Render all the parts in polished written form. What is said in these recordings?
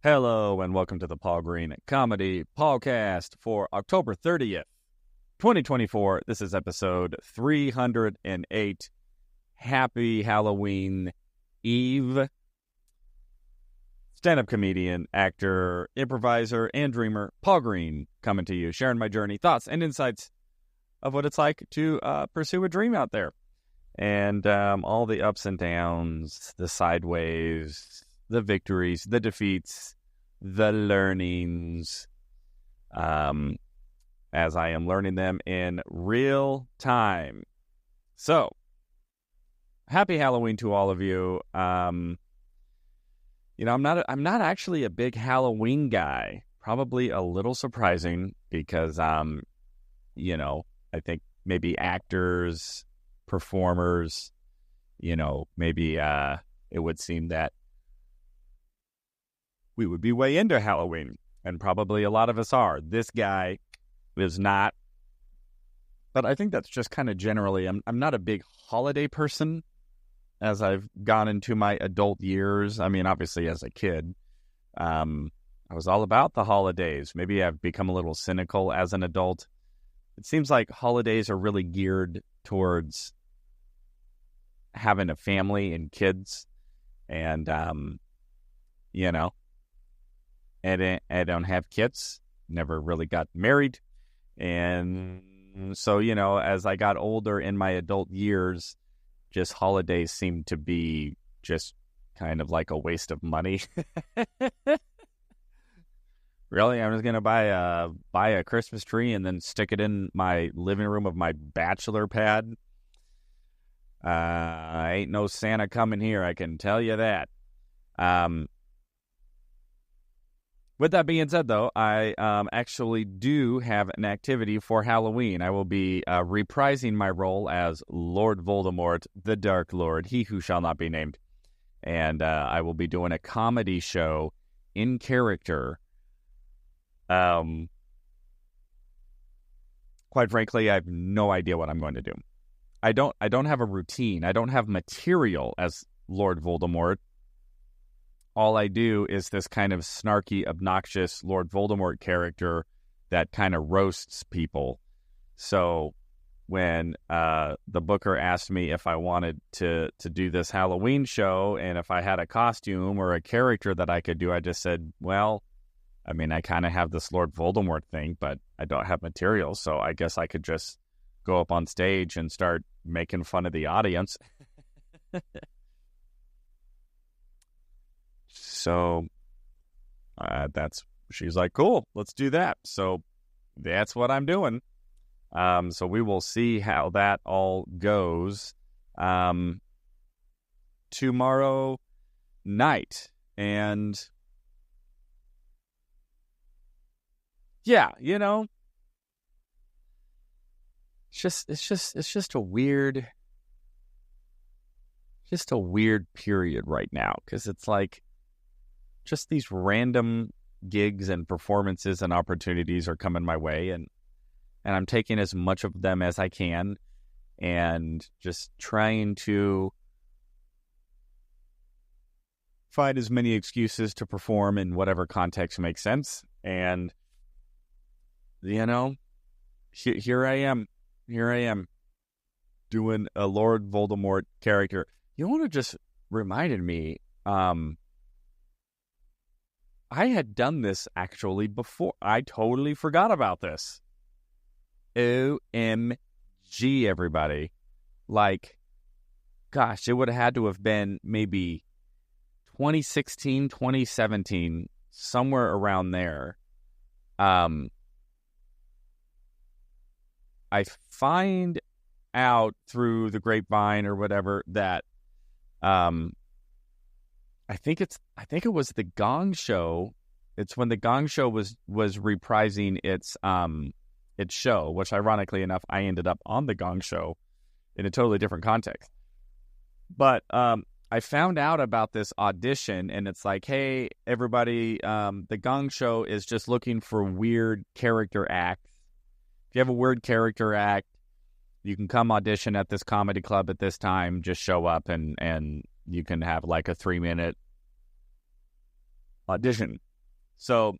Hello and welcome to the Paul Green Comedy PaulCast for October 30th, 2024. This is episode 308. Happy Halloween Eve. Stand-up comedian, actor, improviser, and dreamer Paul Green coming to you, sharing my journey, thoughts, and insights of what it's like to pursue a dream out there. And all the ups and downs, the sideways, the victories, the defeats, the learnings, as I am learning them in real time. So, happy Halloween to all of you. I'm not actually a big Halloween guy. Probably a little surprising because, I think maybe actors, performers, maybe it would seem that we would be way into Halloween, and probably a lot of us are. This guy is not, but I think that's just kind of generally, I'm not a big holiday person as I've gone into my adult years. I mean, obviously as a kid, I was all about the holidays. Maybe I've become a little cynical as an adult. It seems like holidays are really geared towards having a family and kids, and, I don't have kids, never really got married. And so, as I got older in my adult years, just holidays seemed to be just kind of like a waste of money. Really? I'm just going to buy a Christmas tree and then stick it in my living room of my bachelor pad. Ain't no Santa coming here, I can tell you that. With that being said, though, I actually do have an activity for Halloween. I will be reprising my role as Lord Voldemort, the Dark Lord, he who shall not be named. And I will be doing a comedy show in character. Quite frankly, I have no idea what I'm going to do. I don't have a routine. I don't have material as Lord Voldemort. All I do is this kind of snarky, obnoxious Lord Voldemort character that kind of roasts people. So when the booker asked me if I wanted to do this Halloween show and if I had a costume or a character that I could do, I just said, well, I mean, I kind of have this Lord Voldemort thing, but I don't have material, so I guess I could just go up on stage and start making fun of the audience. So she's like, cool, let's do that. So that's what I'm doing. So we will see how that all goes tomorrow night. And yeah, it's just a weird period right now, because it's like just these random gigs and performances and opportunities are coming my way, and I'm taking as much of them as I can and just trying to find as many excuses to perform in whatever context makes sense. And here I am doing a Lord Voldemort character. You know what just reminded me? I had done this actually before. I totally forgot about this. OMG, everybody. Like, gosh, it would have had to have been maybe 2016, 2017, somewhere around there. I find out through the grapevine or whatever that I think it was the Gong Show. It's when the Gong Show was reprising its show, which ironically enough, I ended up on the Gong Show in a totally different context. But I found out about this audition, and it's like, hey, everybody, the Gong Show is just looking for weird character acts. If you have a weird character act, you can come audition at this comedy club at this time. Just show up and you can have like a 3-minute audition. So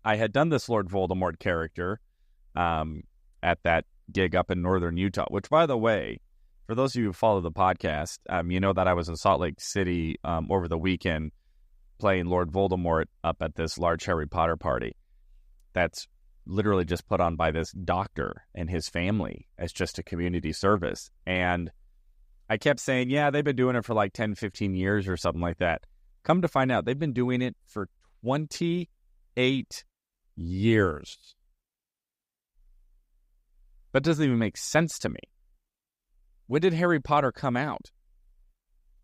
I had done this Lord Voldemort character at that gig up in northern Utah, which, by the way, for those of you who follow the podcast, you know that I was in Salt Lake City over the weekend playing Lord Voldemort up at this large Harry Potter party that's literally just put on by this doctor and his family as just a community service. And I kept saying, yeah, they've been doing it for like 10, 15 years or something like that. Come to find out, they've been doing it for 28 years. That doesn't even make sense to me. When did Harry Potter come out?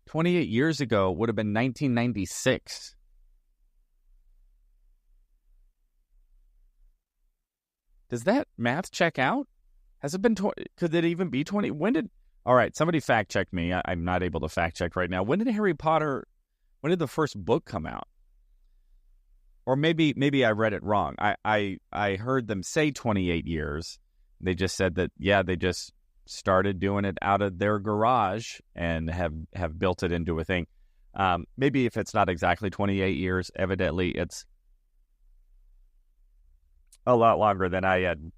28 years ago would have been 1996. Does that math check out? Has it been 20? Could it even be 20? All right, somebody fact check me. I'm not able to fact check right now. When did the first book come out? Or maybe I read it wrong. I heard them say 28 years. They just said that, yeah, they just started doing it out of their garage and have built it into a thing. Maybe if it's not exactly 28 years, evidently it's a lot longer than I had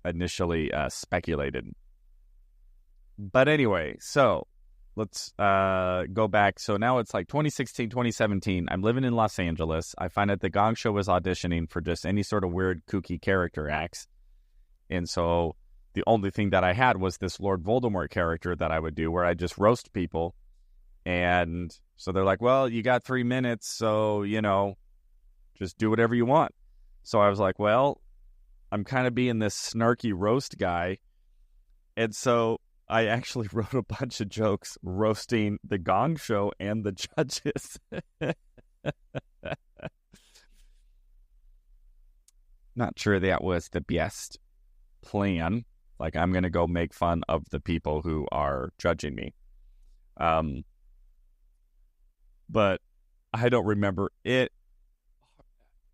initially speculated. But anyway, so let's go back. So now it's like 2016, 2017. I'm living in Los Angeles. I find out the Gong Show was auditioning for just any sort of weird, kooky character acts. And so the only thing that I had was this Lord Voldemort character that I would do where I just roast people. And so they're like, well, you got 3 minutes, so, just do whatever you want. So I was like, well, I'm kind of being this snarky roast guy. And so I actually wrote a bunch of jokes roasting the Gong Show and the judges. Not sure that was the best plan. Like, I'm going to go make fun of the people who are judging me. But I don't remember it.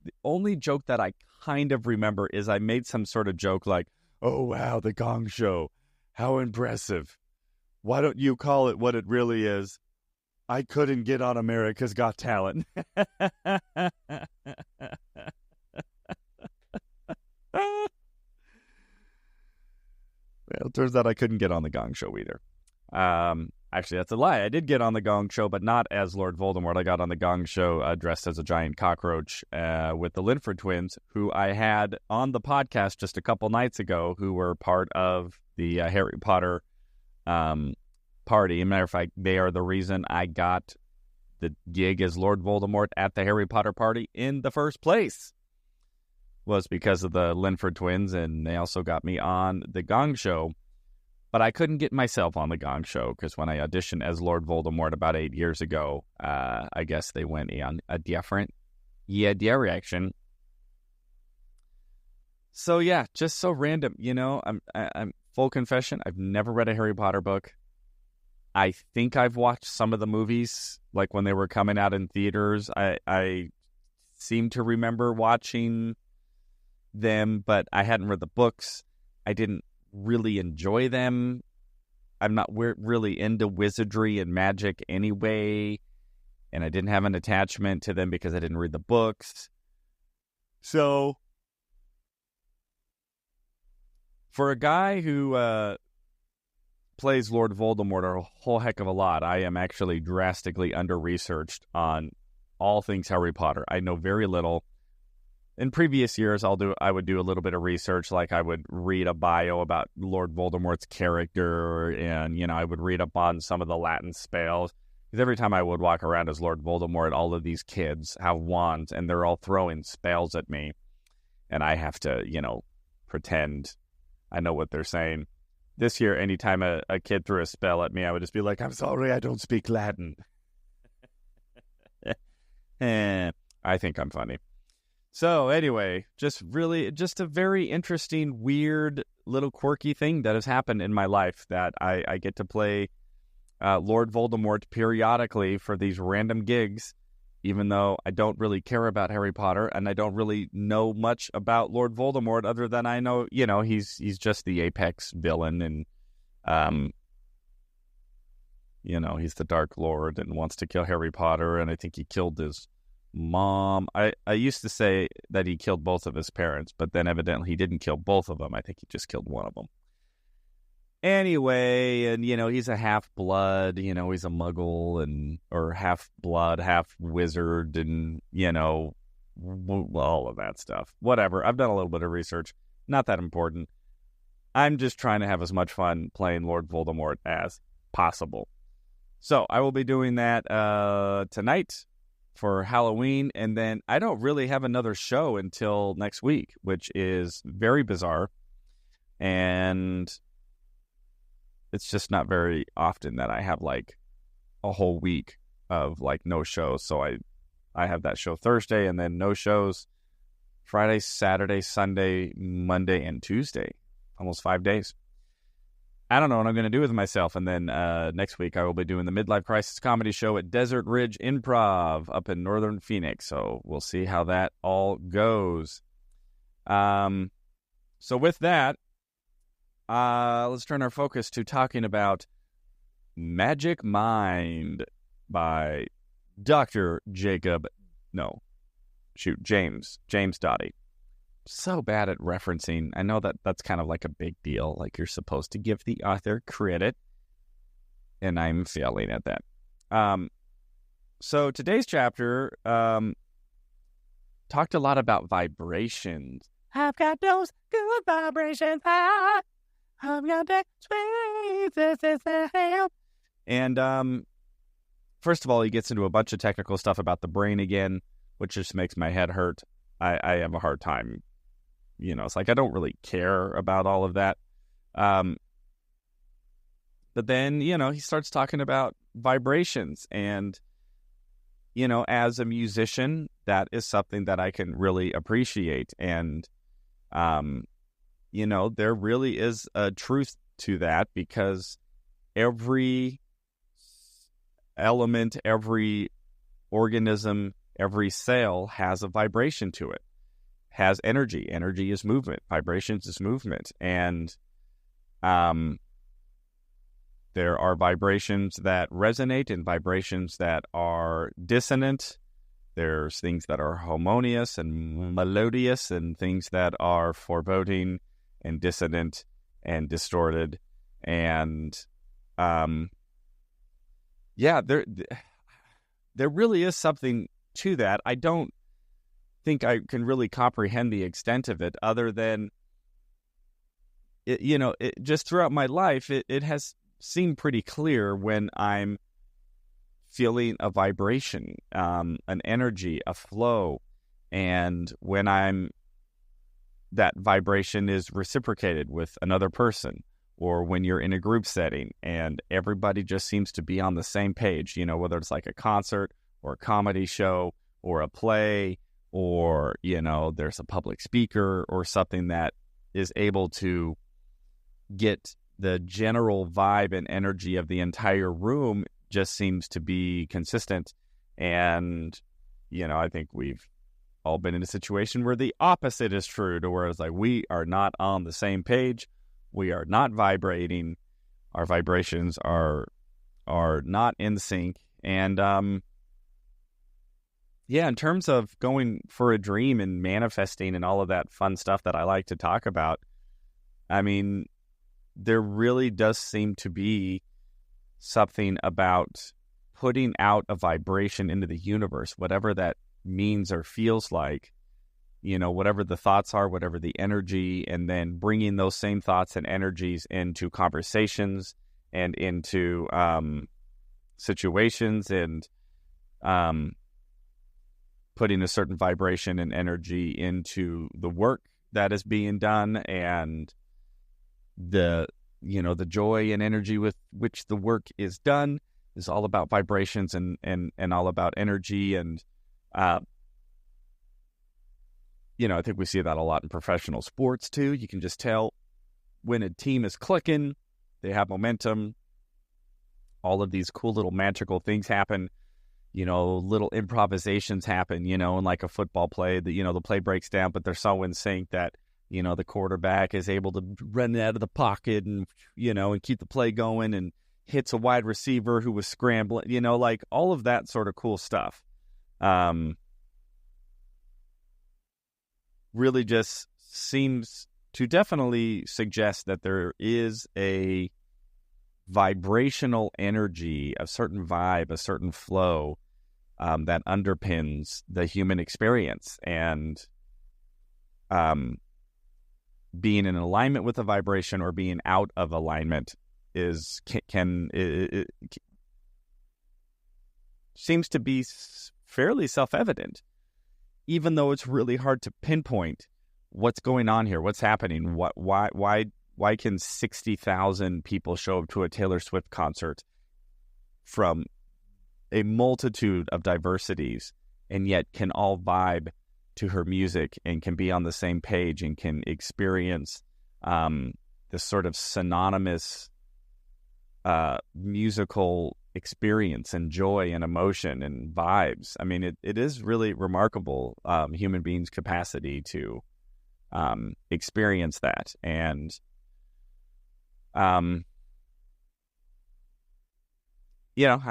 The only joke that I kind of remember is I made some sort of joke like, oh, wow, the Gong Show. How impressive. Why don't you call it what it really is? I couldn't get on America's Got Talent. Well, it turns out I couldn't get on the Gong Show either. Actually, that's a lie. I did get on the Gong Show, but not as Lord Voldemort. I got on the Gong Show dressed as a giant cockroach with the Linford twins, who I had on the podcast just a couple nights ago, who were part of the Harry Potter party. As a matter of fact, they are the reason I got the gig as Lord Voldemort at the Harry Potter party in the first place. Was because of the Linford twins, and they also got me on the Gong Show. But I couldn't get myself on the Gong Show because when I auditioned as Lord Voldemort about 8 years ago, I guess they went on a different direction. So yeah, just so random, I'm full confession. I've never read a Harry Potter book. I think I've watched some of the movies, like when they were coming out in theaters. I seem to remember watching them, but I hadn't read the books. I didn't really enjoy them. I'm not really into wizardry and magic anyway, and I didn't have an attachment to them because I didn't read the books. So for a guy who plays Lord Voldemort a whole heck of a lot, I am actually drastically under-researched on all things Harry Potter. I know very little. In previous years, I would do a little bit of research, like I would read a bio about Lord Voldemort's character, and, I would read up on some of the Latin spells. Because every time I would walk around as Lord Voldemort, all of these kids have wands, and they're all throwing spells at me. And I have to, pretend I know what they're saying. This year, anytime a kid threw a spell at me, I would just be like, I'm sorry, I don't speak Latin. I think I'm funny. So anyway, just a very interesting, weird, little quirky thing that has happened in my life, that I get to play Lord Voldemort periodically for these random gigs, even though I don't really care about Harry Potter and I don't really know much about Lord Voldemort other than I know, he's just the apex villain, and he's the Dark Lord and wants to kill Harry Potter, and I think he killed his mom. I used to say that he killed both of his parents, but then evidently he didn't kill both of them. I think he just killed one of them. Anyway, and, he's a half-blood, he's a muggle, or half-blood, half-wizard, and, all of that stuff. Whatever. I've done a little bit of research. Not that important. I'm just trying to have as much fun playing Lord Voldemort as possible. So I will be doing that tonight for Halloween, and then I don't really have another show until next week, which is very bizarre, and it's just not very often that I have like a whole week of like no shows. So I have that show Thursday, and then no shows Friday, Saturday, Sunday, Monday, and Tuesday. Almost 5 days. I don't know what I'm going to do with myself. And then next week I will be doing the Midlife Crisis comedy show at Desert Ridge Improv up in Northern Phoenix. So we'll see how that all goes. So with that, let's turn our focus to talking about Magic Mind by James Doughty. So bad at referencing. I know that's kind of like a big deal. Like, you're supposed to give the author credit, and I'm failing at that. So today's chapter talked a lot about vibrations. I've got those good vibrations. I've got that sweet. And first of all, he gets into a bunch of technical stuff about the brain again, which just makes my head hurt. I have a hard time. It's like I don't really care about all of that. But then, he starts talking about vibrations. And, as a musician, that is something that I can really appreciate. And, there really is a truth to that, because every element, every organism, every cell has a vibration to it, has energy. Energy is movement. Vibrations is movement. And there are vibrations that resonate and vibrations that are dissonant. There's things that are harmonious and melodious, and things that are foreboding and dissonant and distorted. And there really is something to that. I don't think I can really comprehend the extent of it, other than it just throughout my life, it has seemed pretty clear when I'm feeling a vibration, an energy, a flow, and when that vibration is reciprocated with another person, or when you're in a group setting and everybody just seems to be on the same page, whether it's like a concert or a comedy show or a play, or, there's a public speaker or something that is able to get the general vibe and energy of the entire room just seems to be consistent. And, I think we've all been in a situation where the opposite is true, to where it's like, we are not on the same page. We are not vibrating. Our vibrations are not in sync. And, in terms of going for a dream and manifesting and all of that fun stuff that I like to talk about, I mean, there really does seem to be something about putting out a vibration into the universe, whatever that means or feels like, whatever the thoughts are, whatever the energy, and then bringing those same thoughts and energies into conversations and into situations, and putting a certain vibration and energy into the work that is being done, and the joy and energy with which the work is done is all about vibrations and all about energy. And I think we see that a lot in professional sports too. You can just tell when a team is clicking, they have momentum. All of these cool little magical things happen. Little improvisations happen, in like a football play, that, the play breaks down, but they're so in sync that, the quarterback is able to run out of the pocket and, and keep the play going, and hits a wide receiver who was scrambling, like all of that sort of cool stuff. really just seems to definitely suggest that there is a vibrational energy, a certain vibe, a certain flow that underpins the human experience. And being in alignment with a vibration or being out of alignment is it seems to be fairly self-evident, even though it's really hard to pinpoint what's going on here, what's happening, why can 60,000 people show up to a Taylor Swift concert from a multitude of diversities and yet can all vibe to her music and can be on the same page and can experience this sort of synonymous musical experience and joy and emotion and vibes. I mean, it is really remarkable, human beings' capacity to experience that. And I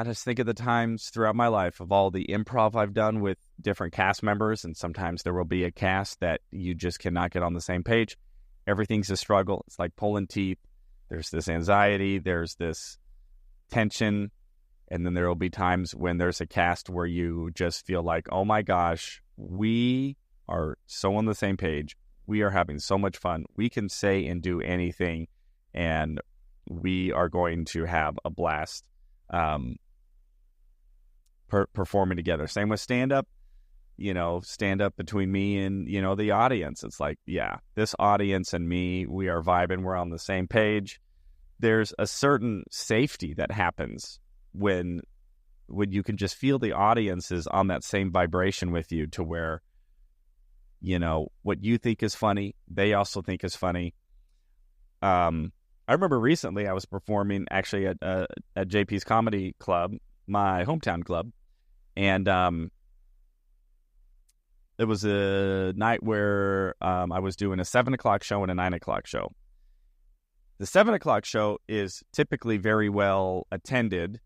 just think of the times throughout my life of all the improv I've done with different cast members, and sometimes there will be a cast that you just cannot get on the same page. Everything's a struggle. It's like pulling teeth. There's this anxiety, there's this tension, and then there will be times when there's a cast where you just feel like, oh my gosh, we are so on the same page. We are having so much fun. We can say and do anything, and we are going to have a blast performing together. Same with stand-up. Stand-up between me and, the audience. It's like, yeah, this audience and me, we are vibing. We're on the same page. There's a certain safety that happens when you can just feel the audience is on that same vibration with you, to where, what you think is funny, they also think is funny. I remember recently I was performing actually at JP's Comedy Club, my hometown club, and it was a night where I was doing a 7 o'clock show and a 9 o'clock show. The 7 o'clock show is typically very well attended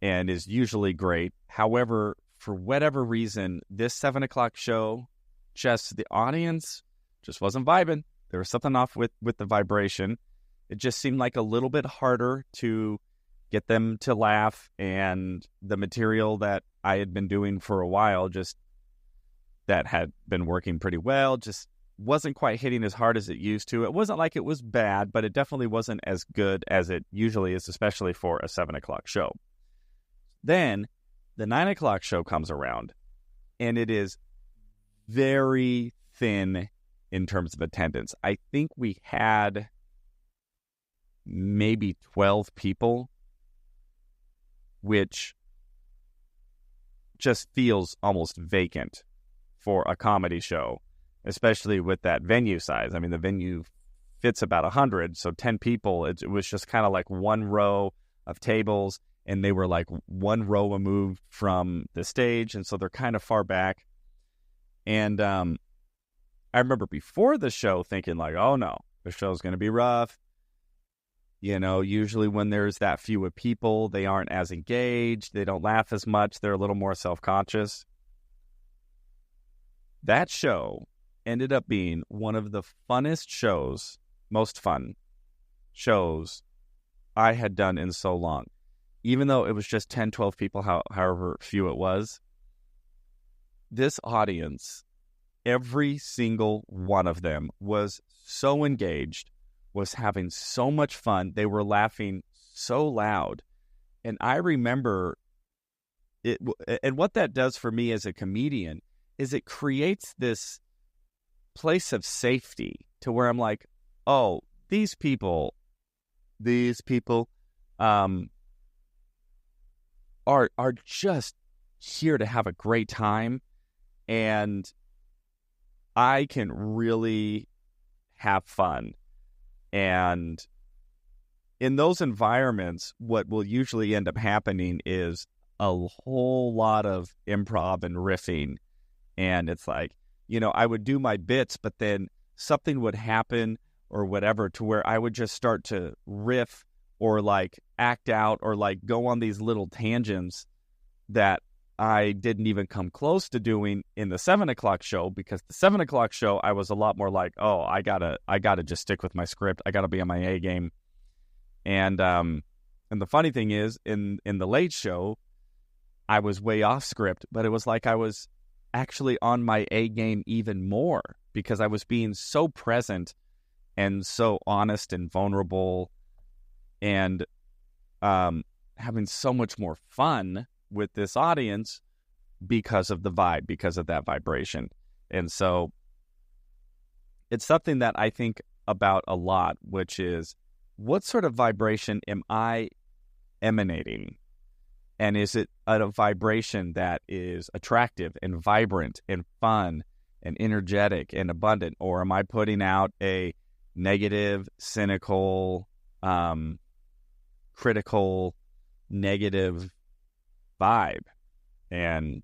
and is usually great. However, for whatever reason, this 7 o'clock show, the audience just wasn't vibing. There was something off with the vibration. It just seemed like a little bit harder to get them to laugh, and the material that I had been doing for a while, just that had been working pretty well, just wasn't quite hitting as hard as it used to. It wasn't like it was bad, but it definitely wasn't as good as it usually is, especially for a 7 o'clock show. Then the 9 o'clock show comes around, and it is very thin in terms of attendance. I think we had maybe 12 people, which just feels almost vacant for a comedy show, especially with that venue size. I mean, the venue fits about 100, so 10 people, it was just kind of like one row of tables, and they were like one row removed from the stage, and so they're kind of far back. And I remember before the show thinking like, oh no, the show's going to be rough. Usually when there's that few of people, they aren't as engaged. They don't laugh as much. They're a little more self-conscious. That show ended up being one of the funnest shows, most fun shows I had done in so long. Even though it was just 10, 12 people, however few it was, this audience, every single one of them was so engaged, was having so much fun. They were laughing so loud. And I remember it, and what that does for me as a comedian is it creates this place of safety to where I'm like, oh, these people are just here to have a great time, and I can really have fun. And in those environments, what will usually end up happening is a whole lot of improv and riffing. And it's like, I would do my bits, but then something would happen or whatever to where I would just start to riff or like act out or like go on these little tangents that I didn't even come close to doing in the 7 o'clock show, because the 7 o'clock show, I was a lot more like, oh, I gotta just stick with my script. I gotta be on my A game. And the funny thing is, in the late show, I was way off script, but it was like I was actually on my A game even more, because I was being so present and so honest and vulnerable, and having so much more fun with this audience because of the vibe, because of that vibration. And so it's something that I think about a lot, which is, what sort of vibration am I emanating? And is it a vibration that is attractive and vibrant and fun and energetic and abundant? Or am I putting out a negative, cynical, critical, negative vibe? And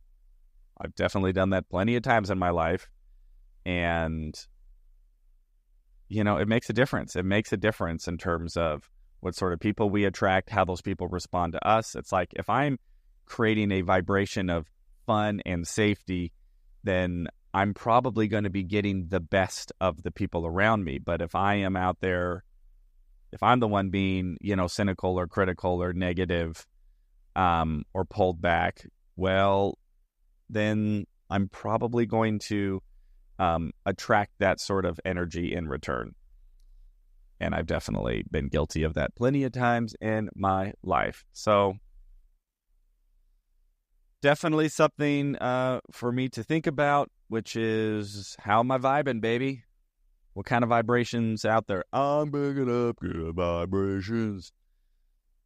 I've definitely done that plenty of times in my life. And, it makes a difference. It makes a difference in terms of what sort of people we attract, how those people respond to us. It's like, if I'm creating a vibration of fun and safety, then I'm probably going to be getting the best of the people around me. But if I am out there, if I'm the one being, cynical or critical or negative, or pulled back, well, then I'm probably going to attract that sort of energy in return. And I've definitely been guilty of that plenty of times in my life. So definitely something for me to think about, which is, how am I vibing, baby? What kind of vibrations out there? I'm picking up good vibrations.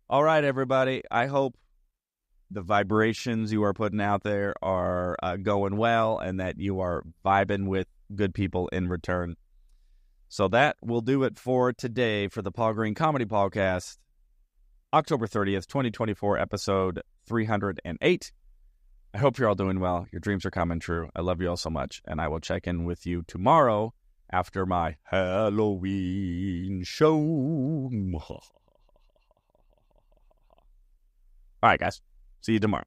All right, everybody. I hope the vibrations you are putting out there are going well, and that you are vibing with good people in return. So that will do it for today for the Paul Green Comedy PaulCast, October 30th, 2024, episode 308. I hope you're all doing well. Your dreams are coming true. I love you all so much, and I will check in with you tomorrow after my Halloween show. All right, guys. See you tomorrow.